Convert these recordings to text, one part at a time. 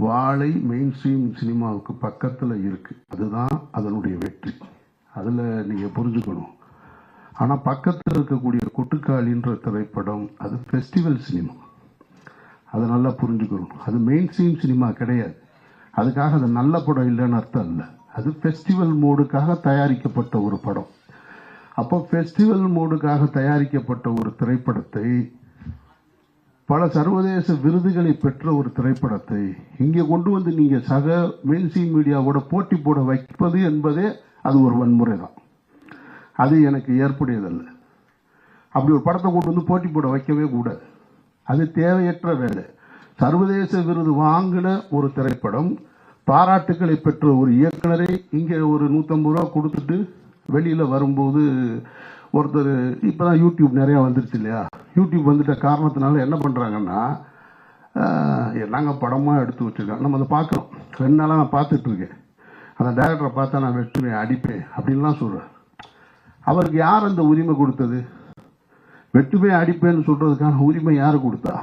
வாழை main stream சினிமாவுக்கு பக்கத்தில் இருக்குது. அதுதான் அதனுடைய வெற்றி. அதில் நீங்கள் புரிஞ்சுக்கணும். ஆனால் பக்கத்தில் இருக்கக்கூடிய கொட்டுக்காளின்ற திரைப்படம் அது ஃபெஸ்டிவல் சினிமா. அதை நல்லா புரிஞ்சுக்கணும். அது மெயின் ஸ்ட்ரீம் சினிமா கிடையாது. அதுக்காக அது நல்ல படம் இல்லைன்னு அர்த்தம் இல்லை. அது ஃபெஸ்டிவல் மோடுக்காக தயாரிக்கப்பட்ட ஒரு படம். அப்போ ஃபெஸ்டிவல் மோடுக்காக தயாரிக்கப்பட்ட ஒரு திரைப்படத்தை, பல சர்வதேச விருதுகளை பெற்ற ஒரு திரைப்படத்தை இங்கே கொண்டு வந்து நீங்கள் சக மெயின்ஸ்ட்ரீம் மீடியாவோட போட்டி போட வைப்பது என்பதே அது ஒரு வன்முறை தான். அது எனக்கு ஏற்புடையதல்ல. அப்படி ஒரு படத்தை கொண்டு வந்து போட்டி போட வைக்கவே கூடாது. அது தேவையற்ற வேலை. சர்வதேச விருது வாங்கின ஒரு திரைப்படம், பாராட்டுக்களை பெற்ற ஒரு இயக்குனரை இங்கே ஒரு 150 ரூபா கொடுத்துட்டு வெளியில் வரும்போது ஒருத்தர், இப்போ தான் யூடியூப் நிறையா வந்துருச்சு இல்லையா, யூடியூப் வந்துட்ட காரணத்தினால என்ன பண்ணுறாங்கன்னா, நாங்கள் படமாக எடுத்து வச்சுருக்கோம், நம்ம அதை பார்க்குறோம். 2 நாளாக நான் பார்த்துட்ருக்கேன். அந்த டைரக்டரை பார்த்தா நான் வெட்டுவேன், அடிப்பேன் அப்படின்லாம் சொல்கிறேன். அவருக்கு யார் அந்த உரிமை கொடுத்தது? வெட்டுவேன் அடிப்பேன்னு சொல்கிறதுக்கான உரிமை யார் கொடுத்தா?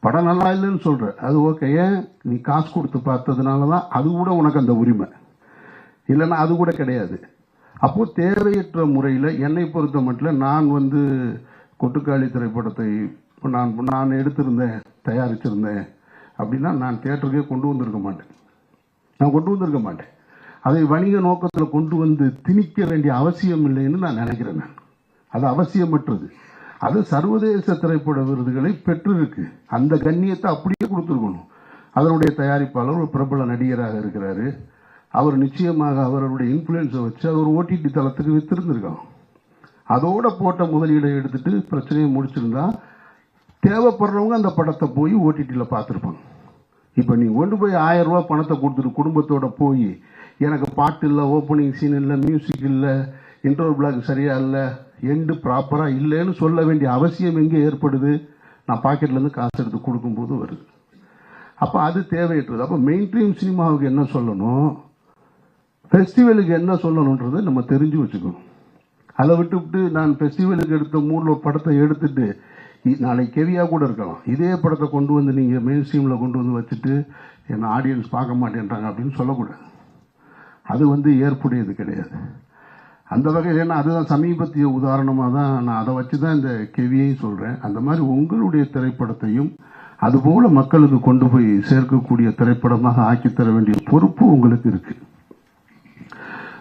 படம் நல்லா இல்லைன்னு சொல்கிற, அது ஓகே, ஏன் நீ காசு கொடுத்து பார்த்ததுனால தான் அது கூட உனக்கு அந்த உரிமை, இல்லைன்னா அது கூட கிடையாது. அப்போது தேவையற்ற முறையில் என்னை பொறுத்த மட்டும் நான் கொட்டுக்காளி திரைப்படத்தை நான் எடுத்திருந்தேன், தயாரிச்சிருந்தேன் அப்படின்னா நான் தியேட்டருக்கே கொண்டு வந்திருக்க மாட்டேன். அதை வணிக நோக்கத்தில் கொண்டு வந்து திணிக்க வேண்டிய அவசியம் இல்லைன்னு நான் நினைக்கிறேன். அது அவசியமற்றது. அது சர்வதேச திரைப்பட விருதுகளை பெற்றிருக்கு. அந்த கண்ணியத்தை அப்படியே கொடுத்துருக்கணும். அதனுடைய தயாரிப்பாளர் ஒரு பிரபல நடிகராக இருக்கிறாரு. அவர் நிச்சயமாக அவருடைய இன்ஃப்ளூயன்ஸை வச்சு அது ஒரு ஓடிடி தளத்துக்கு வித்திருந்திருக்கான். அதோட போட்ட முதலீடை எடுத்துட்டு பிரச்சனையை முடிச்சிருந்தா தேவைப்படுறவங்க அந்த படத்தை போய் ஓடிடியில் பார்த்துருப்பாங்க. இப்போ நீ கொண்டு போய் 1000 ரூபா பணத்தை கொடுத்துட்டு குடும்பத்தோட போய் எனக்கு பாட்டு இல்லை, ஓப்பனிங் சீன் இல்லை, மியூசிக் இல்லை, இன்டர்வல் பிளாக் சரியா இல்லை, எண்டு ப்ராப்பராக இல்லைன்னு சொல்ல வேண்டிய அவசியம் எங்கே ஏற்படுது? நான் பாக்கெட்லேருந்து காசு எடுத்து கொடுக்கும்போது வருது. அப்போ அது தேவையற்றது. அப்போ மெயின் ஸ்ட்ரீம் சினிமாவுக்கு என்ன சொல்லணும், ஃபெஸ்டிவலுக்கு என்ன சொல்லணுன்றதை நம்ம தெரிஞ்சு வச்சுக்கணும். அதை விட்டு நான் ஃபெஸ்டிவலுக்கு எடுத்த மூணில் ஒரு படத்தை எடுத்துட்டு நாளைக்கு கெவியாக கூட இருக்கலாம், இதே படத்தை கொண்டு வந்து நீங்கள் மெயின் ஸ்ட்ரீமில் கொண்டு வந்து வச்சுட்டு என்ன ஆடியன்ஸ் பார்க்க மாட்டேன்றாங்க அப்படின்னு சொல்லக்கூடாது. அது ஏற்புடையது கிடையாது. அந்த வகையில் ஏன்னா அதுதான் சமீபத்திய உதாரணமாக தான் நான் அதை வச்சு தான் இந்த கெவியையும் சொல்கிறேன். அந்த மாதிரி உங்களுடைய திரைப்படத்தையும் அதுபோல் மக்களுக்கு கொண்டு போய் சேர்க்கக்கூடிய திரைப்படமாக ஆக்கித்தர வேண்டிய பொறுப்பு உங்களுக்கு இருக்குது.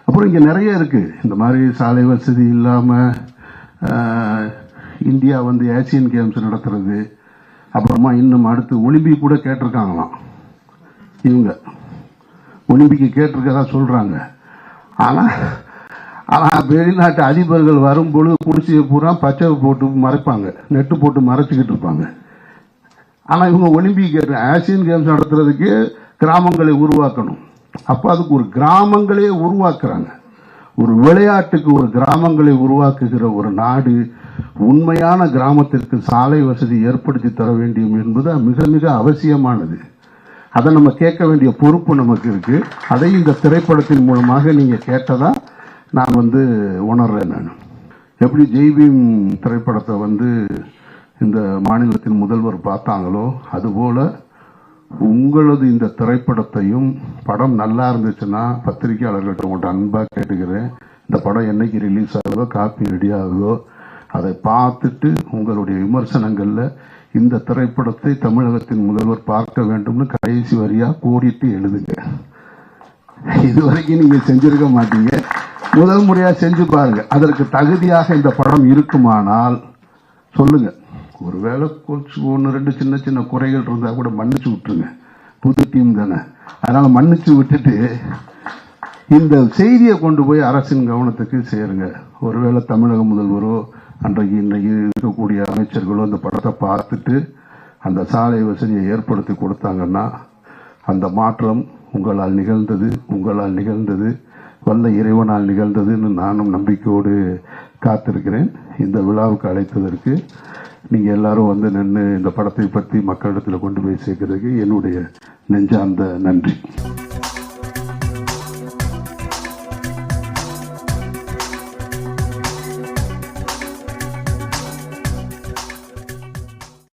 அப்புறம் இங்கே நிறைய இருக்குது. இந்த மாதிரி சாலை வசதி இல்லாமல் இந்தியா ஏசியன் கேம்ஸ் நடத்துறது, அப்புறமா இன்னும் அடுத்து ஒலிம்பிக் கூட கேட்டிருக்காங்களாம். இவங்க ஒலிம்பிக்கு கேட்டிருக்கதா சொல்கிறாங்க. ஆனால் வெளிநாட்டு அதிபர்கள் வரும்பொழுது குடிசையை பூரா பச்சை போட்டு மறைப்பாங்க, நெட்டு போட்டு மறைச்சிக்கிட்டு இருப்பாங்க. ஆனால் இவங்க ஒலிம்பிக் ஆசியன் கேம்ஸ் நடத்துறதுக்கு கிராமங்களை உருவாக்கணும். அப்போ அதுக்கு ஒரு கிராமங்களே உருவாக்குறாங்க. ஒரு விளையாட்டுக்கு ஒரு கிராமங்களை உருவாக்குகிற ஒரு நாடு உண்மையான கிராமத்திற்கு சாலை வசதி ஏற்படுத்தி தர வேண்டும் என்பது மிக மிக அவசியமானது. அதை நம்ம கேட்க வேண்டிய பொறுப்பு நமக்கு இருக்கு. அதை இந்த திரைப்படத்தின் மூலமாக நீங்க கேட்டதா நான் உணர்றேன். நான் எப்படி ஜெய்பீம் திரைப்படத்தை இந்த மாநிலத்தின் முதல்வர் பார்த்தாங்களோ அதுபோல உங்களது இந்த திரைப்படத்தையும் படம் நல்லா இருந்துச்சுன்னா பத்திரிகையாளர்கள்ட்ட உங்கள்கிட்ட அன்பாக கேட்டுக்கிறேன், இந்த படம் என்னைக்கு ரிலீஸ் ஆகுதோ, காப்பி ரெடி ஆகுதோ அதை பார்த்துட்டு உங்களுடைய விமர்சனங்களில் இந்த திரைப்படத்தை தமிழகத்தின் முதல்வர் பார்க்க வேண்டும்னு கடைசி வரியாக கோடிட்டு எழுதுங்க. இதுவரைக்கும் நீங்கள் செஞ்சிருக்க மாட்டீங்க, முதல் முறையாக செஞ்சு பாருங்க. அதற்கு தகுதியாக இந்த படம் இருக்குமானால் சொல்லுங்க. ஒருவேளை 1-2 சின்ன சின்ன குறைகள் இருந்தால் கூட மன்னிச்சு விட்டுருங்க. புது டீம் தானே, அதனால மன்னிச்சு விட்டுட்டு இந்த செய்தியை கொண்டு போய் அரசின் கவனத்துக்கு சேருங்க. ஒருவேளை தமிழக முதல்வரோ அன்றைக்கு இன்னைக்கு இருக்கக்கூடிய அமைச்சர்களோ அந்த படத்தை பார்த்துட்டு அந்த சாலை வசதியை ஏற்படுத்தி கொடுத்தாங்கன்னா அந்த மாற்றம் உங்களால் நிகழ்ந்தது வல்ல இறைவனால் நிகழ்ந்ததுன்னு நானும் நம்பிக்கையோடு காத்திருக்கிறேன். இந்த விழாவுக்கு அழைத்ததற்கு நீங்கள் எல்லாரும் நின்று இந்த படத்தை பற்றி மக்களிடத்தில் கொண்டு போய் சேர்க்கிறதுக்கு என்னுடைய நெஞ்சார்ந்த நன்றி.